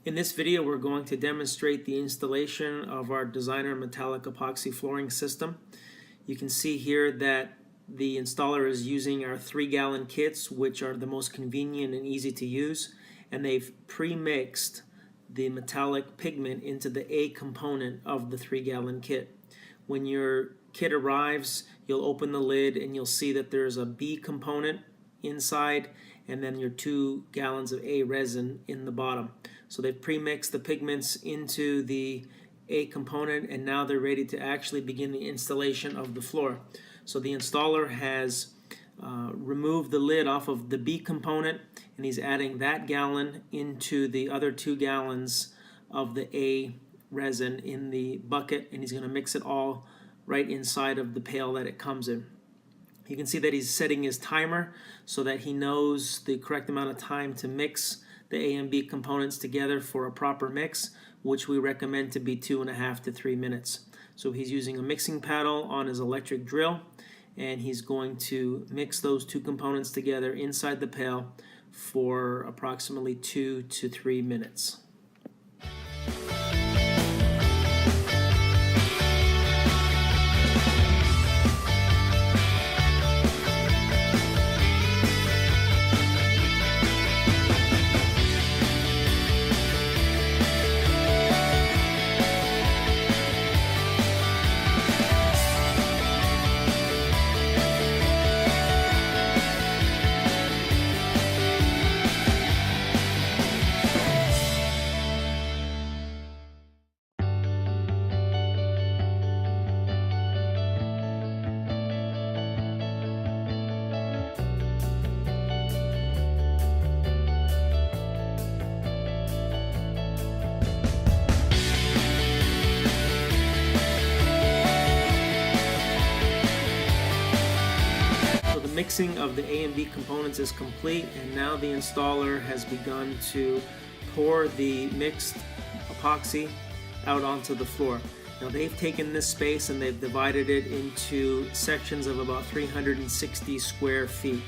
In this video, we're going to demonstrate the installation of our designer metallic epoxy flooring system. You can see here that the installer is using our 3-gallon kits, which are the most convenient and easy to use, and they've pre-mixed the metallic pigment into the A component of the 3-gallon kit. When your kit arrives, you'll open the lid and you'll see that there's a B component inside and then your 2 gallons of A resin in the bottom. So they've pre-mixed the pigments into the A component, and now they're ready to actually begin the installation of the floor. So the installer has removed the lid off of the B component, and he's adding that gallon into the other 2 gallons of the A resin in the bucket, and he's going to mix it all right inside of the pail that it comes in. You can see that he's setting his timer so that he knows the correct amount of time to mix the A and B components together for a proper mix, which we recommend to be 2.5 to 3 minutes. So he's using a mixing paddle on his electric drill, and he's going to mix those 2 components together inside the pail for approximately 2 to 3 minutes. Mixing of the A and B components is complete, and now the installer has begun to pour the mixed epoxy out onto the floor. Now they've taken this space and they've divided it into sections of about 360 square feet.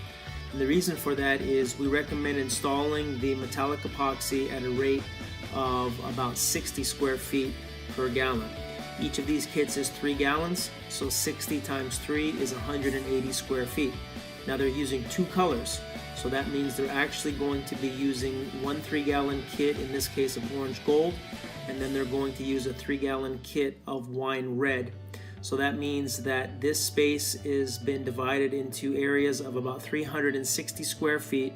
And the reason for that is we recommend installing the metallic epoxy at a rate of about 60 square feet per gallon. Each of these kits is 3 gallons, so 60 times 3 is 180 square feet. Now they're using 2 colors, so that means they're actually going to be using one 3-gallon kit, in this case of orange gold, and then they're going to use a 3-gallon kit of wine red. So that means that this space has been divided into areas of about 360 square feet,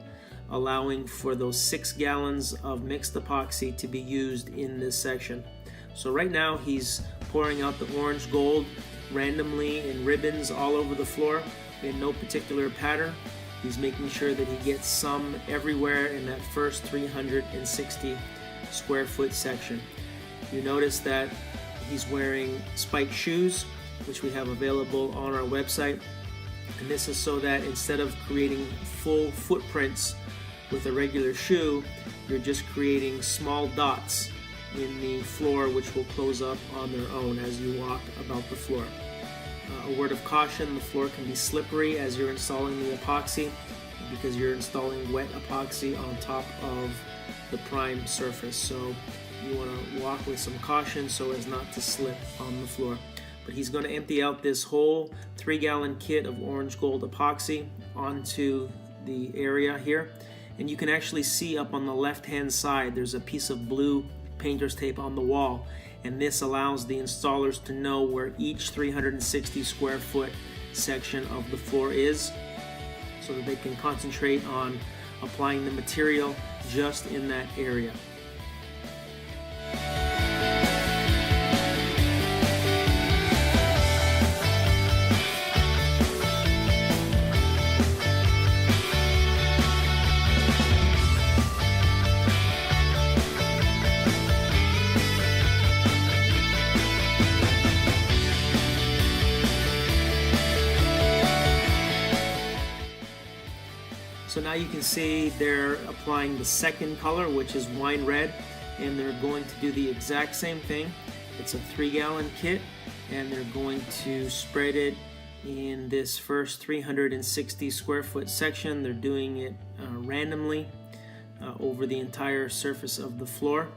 allowing for those 6 gallons of mixed epoxy to be used in this section. So right now he's pouring out the orange gold randomly in ribbons all over the floor in no particular pattern. He's making sure that he gets some everywhere in that first 360 square foot section. You notice that he's wearing spiked shoes, which we have available on our website, and this is so that instead of creating full footprints with a regular shoe, you're just creating small dots in the floor which will close up on their own as you walk about the floor. A word of caution, the floor can be slippery as you're installing the epoxy because you're installing wet epoxy on top of the prime surface. So you want to walk with some caution so as not to slip on the floor. But he's going to empty out this whole 3-gallon kit of orange gold epoxy onto the area here. And you can actually see up on the left-hand side there's a piece of blue painter's tape on the wall, and this allows the installers to know where each 360 square foot section of the floor is, so that they can concentrate on applying the material just in that area. So now you can see they're applying the second color, which is wine red, and they're going to do the exact same thing. It's a 3-gallon kit, and they're going to spread it in this first 360 square foot section. They're doing it randomly over the entire surface of the floor.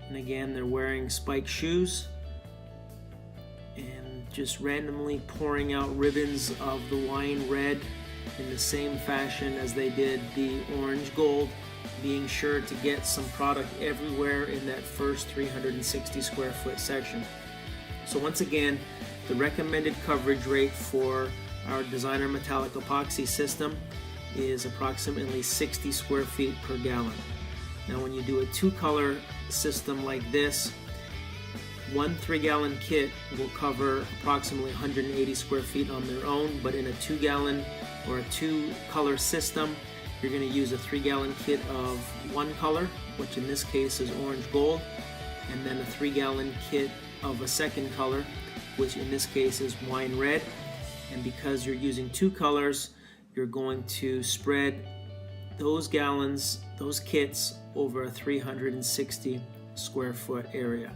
And again, they're wearing spiked shoes and just randomly pouring out ribbons of the wine red in the same fashion as they did the orange gold, being sure to get some product everywhere in that first 360 square foot section. So once again, the recommended coverage rate for our designer metallic epoxy system is approximately 60 square feet per gallon. Now when you do a 2-color system like this, one 3-gallon kit will cover approximately 180 square feet on their own, but in a 2-gallon or a 2-color system, you're going to use a 3-gallon kit of one color, which in this case is orange gold, and then a 3-gallon kit of a second color, which in this case is wine red. And because you're using 2 colors, you're going to spread those gallons, those kits, over a 360 square foot area.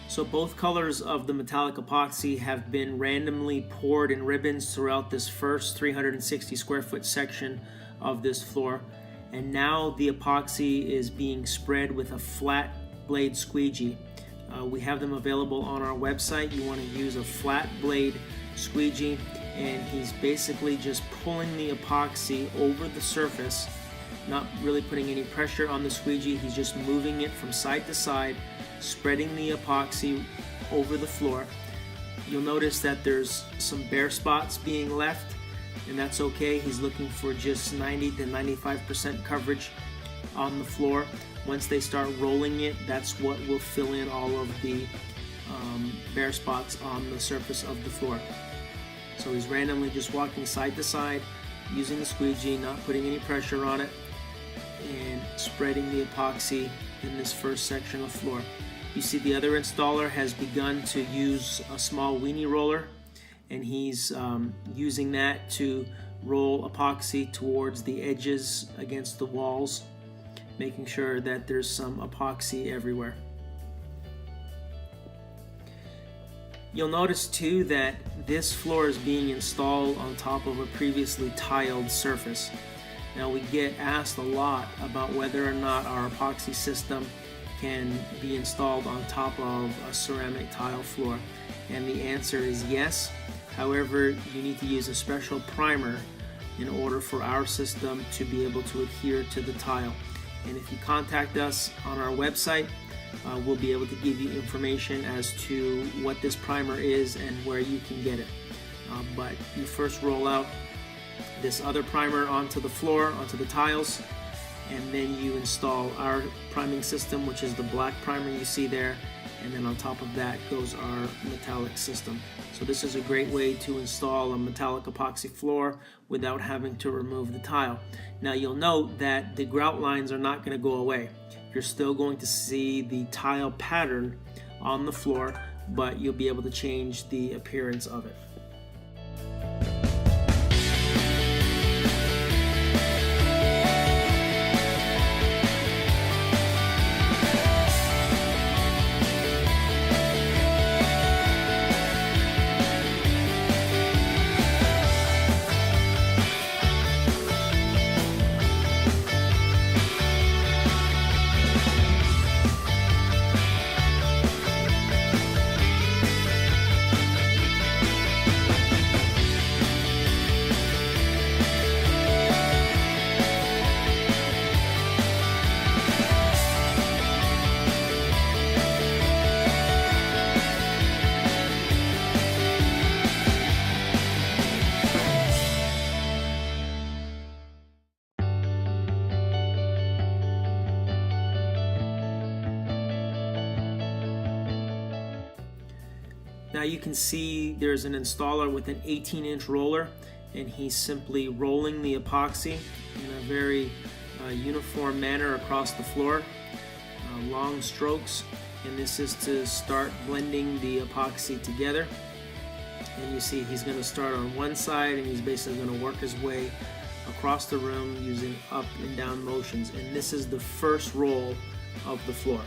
So both colors of the metallic epoxy have been randomly poured in ribbons throughout this first 360 square foot section of this floor. And now the epoxy is being spread with a flat blade squeegee. We have them available on our website. You want to use a flat blade squeegee, and he's basically just pulling the epoxy over the surface, not really putting any pressure on the squeegee. He's just moving it from side to side, spreading the epoxy over the floor. You'll notice that there's some bare spots being left, and that's okay. He's looking for just 90 to 95% coverage on the floor. Once they start rolling it, that's what will fill in all of the bare spots on the surface of the floor. So he's randomly just walking side to side, using the squeegee, not putting any pressure on it, and spreading the epoxy in this first section of floor. You see the other installer has begun to use a small weenie roller, and he's using that to roll epoxy towards the edges against the walls, making sure that there's some epoxy everywhere. You'll notice too that this floor is being installed on top of a previously tiled surface. Now we get asked a lot about whether or not our epoxy system can be installed on top of a ceramic tile floor, and the answer is yes. However, you need to use a special primer in order for our system to be able to adhere to the tile. And if you contact us on our website, we'll be able to give you information as to what this primer is and where you can get it. But you first roll out this other primer onto the floor, onto the tiles, and then you install our priming system, which is the black primer you see there, and then on top of that goes our metallic system. So this is a great way to install a metallic epoxy floor without having to remove the tile. Now you'll note that the grout lines are not going to go away. You're still going to see the tile pattern on the floor, but you'll be able to change the appearance of it. you can see there's an installer with an 18-inch roller, and he's simply rolling the epoxy in a very uniform manner across the floor, long strokes, and this is to start blending the epoxy together. And you see he's going to start on one side, and he's basically going to work his way across the room using up and down motions, and this is the first roll of the floor.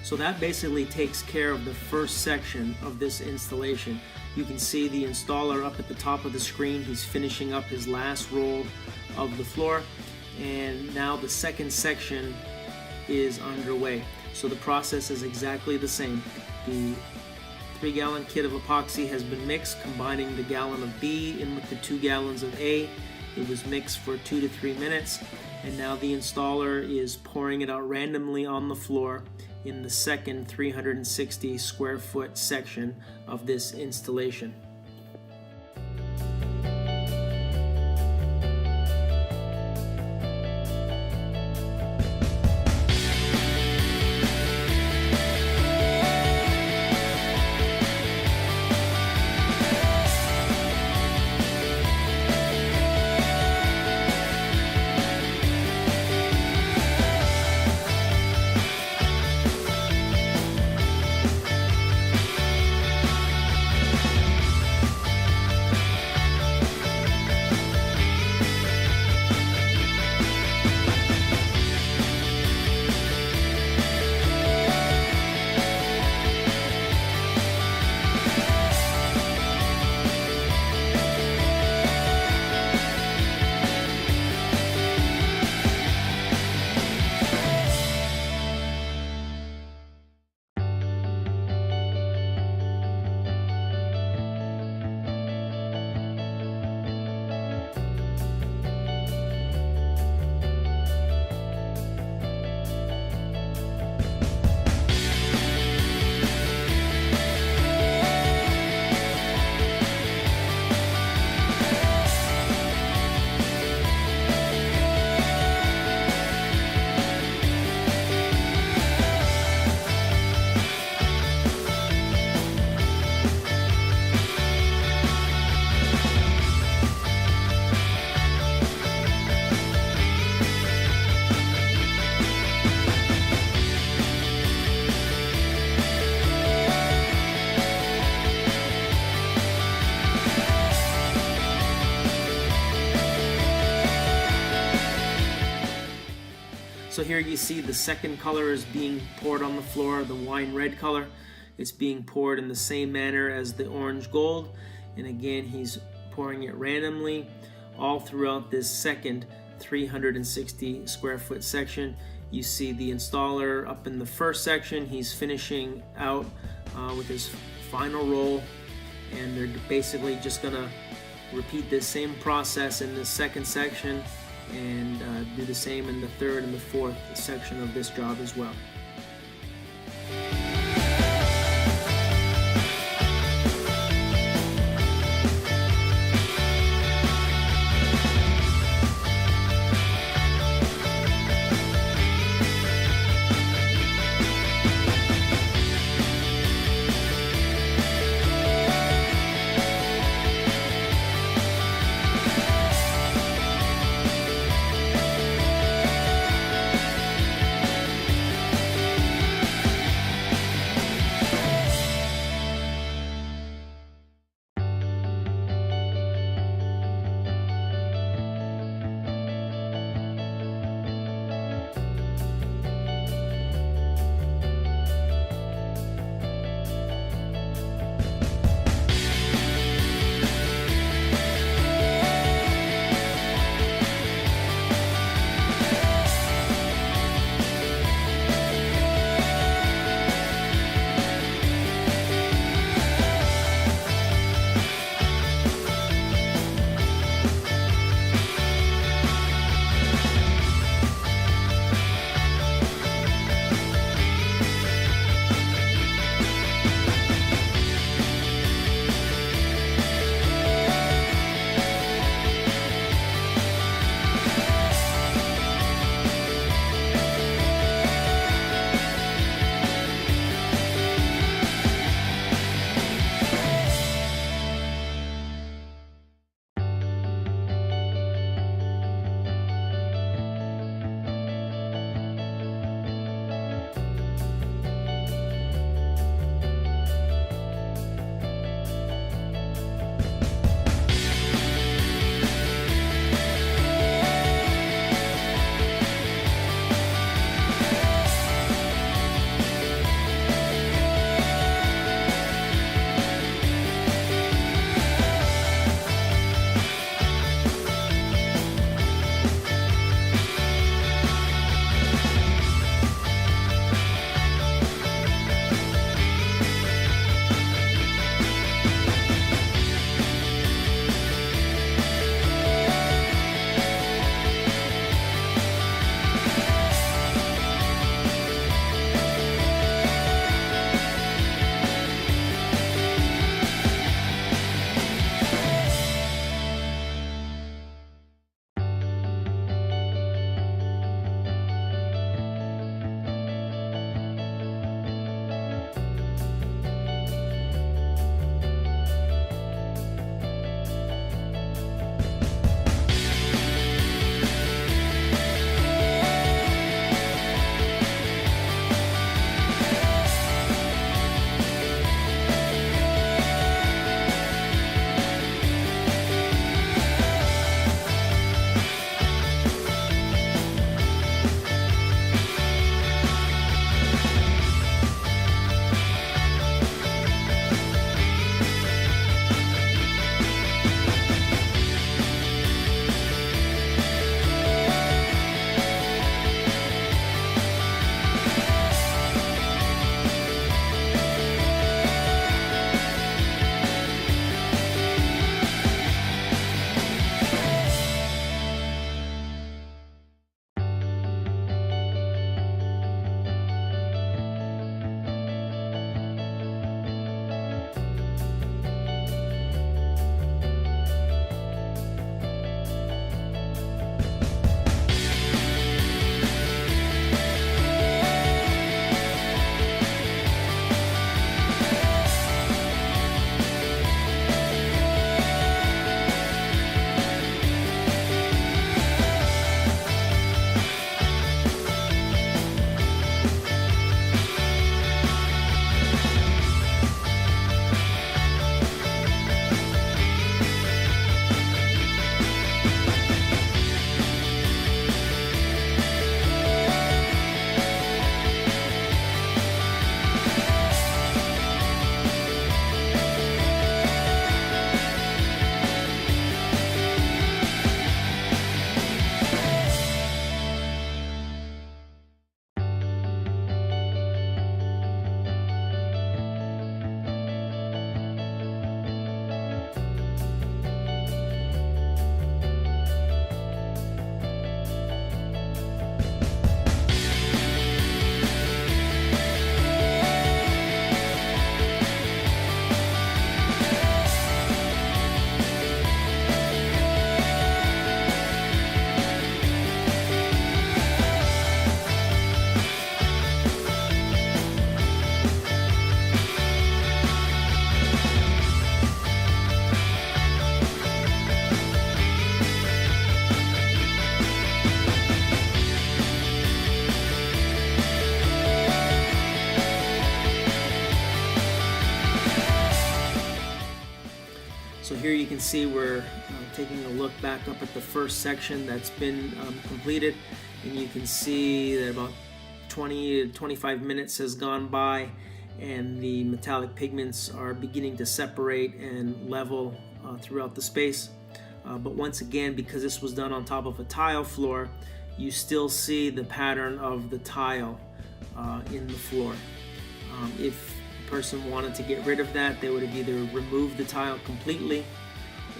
So that basically takes care of the first section of this installation. You can see the installer up at the top of the screen. He's finishing up his last roll of the floor, and now the second section is underway. So the process is exactly the same. The 3-gallon kit of epoxy has been mixed, combining the gallon of B in with the 2 gallons of A. It was mixed for 2 to 3 minutes, and now the installer is pouring it out randomly on the floor in the second 360 square foot section of this installation. So here you see the second color is being poured on the floor, the wine red color. It's being poured in the same manner as the orange gold. And again, he's pouring it randomly all throughout this second 360 square foot section. You see the installer up in the first section. He's finishing out with his final roll, and they're basically just gonna repeat this same process in the second section and do the same in the third and the fourth section of this job as well. So here you can see we're taking a look back up at the first section that's been completed, and you can see that about 20 to 25 minutes has gone by, and the metallic pigments are beginning to separate and level throughout the space. But once again, because this was done on top of a tile floor, you still see the pattern of the tile in the floor. If a person wanted to get rid of that, they would have either removed the tile completely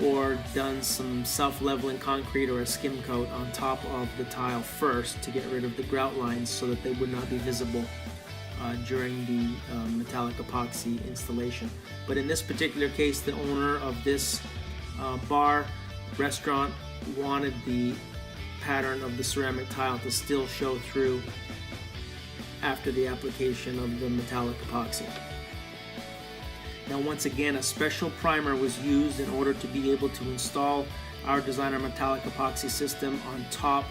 or done some self-leveling concrete or a skim coat on top of the tile first to get rid of the grout lines so that they would not be visible during the metallic epoxy installation. But in this particular case, the owner of this bar restaurant wanted the pattern of the ceramic tile to still show through after the application of the metallic epoxy. Now, once again, a special primer was used in order to be able to install our designer metallic epoxy system on top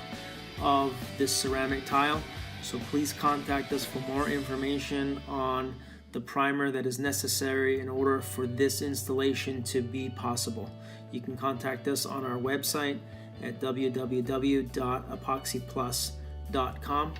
of this ceramic tile. So please contact us for more information on the primer that is necessary in order for this installation to be possible. You can contact us on our website at www.epoxyplus.com.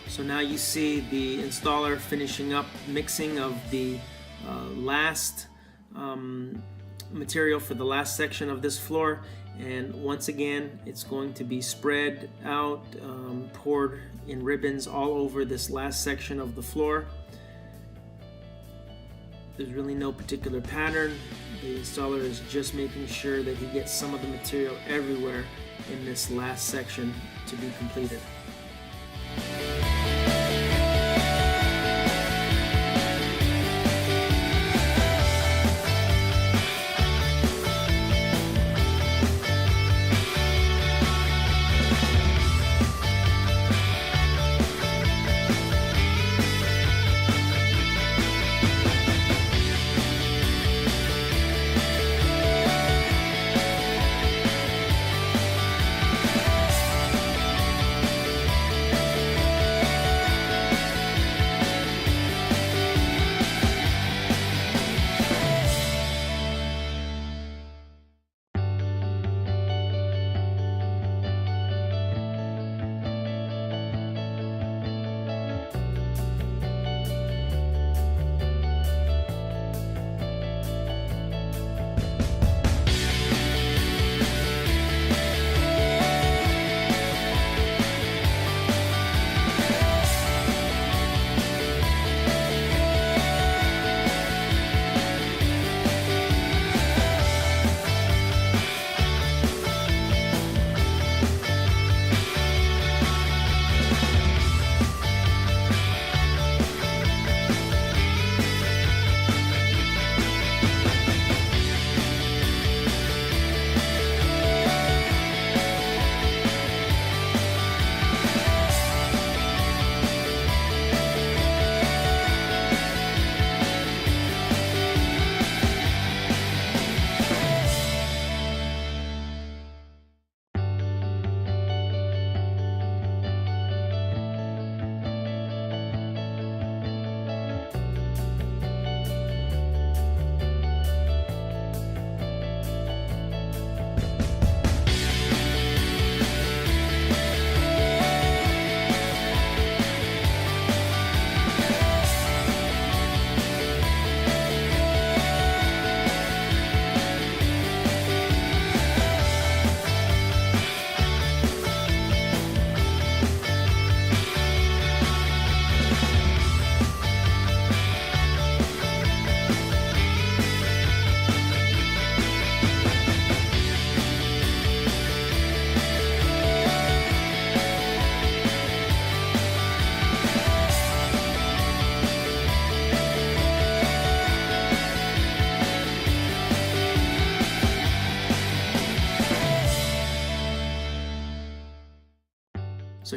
So now you see the installer finishing up mixing of the last material for the last section of this floor, and once again it's going to be spread out, poured in ribbons all over this last section of the floor. There's really no particular pattern. The installer is just making sure that he gets some of the material everywhere in this last section to be completed.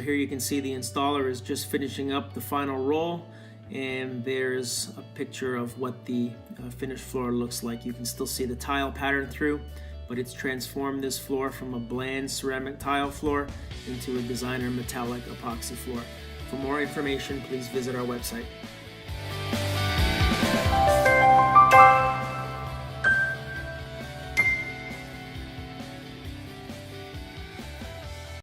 here you can see the installer is just finishing up the final roll, and there's a picture of what the finished floor looks like. You can still see the tile pattern through, but it's transformed this floor from a bland ceramic tile floor into a designer metallic epoxy floor. For more information, please visit our website.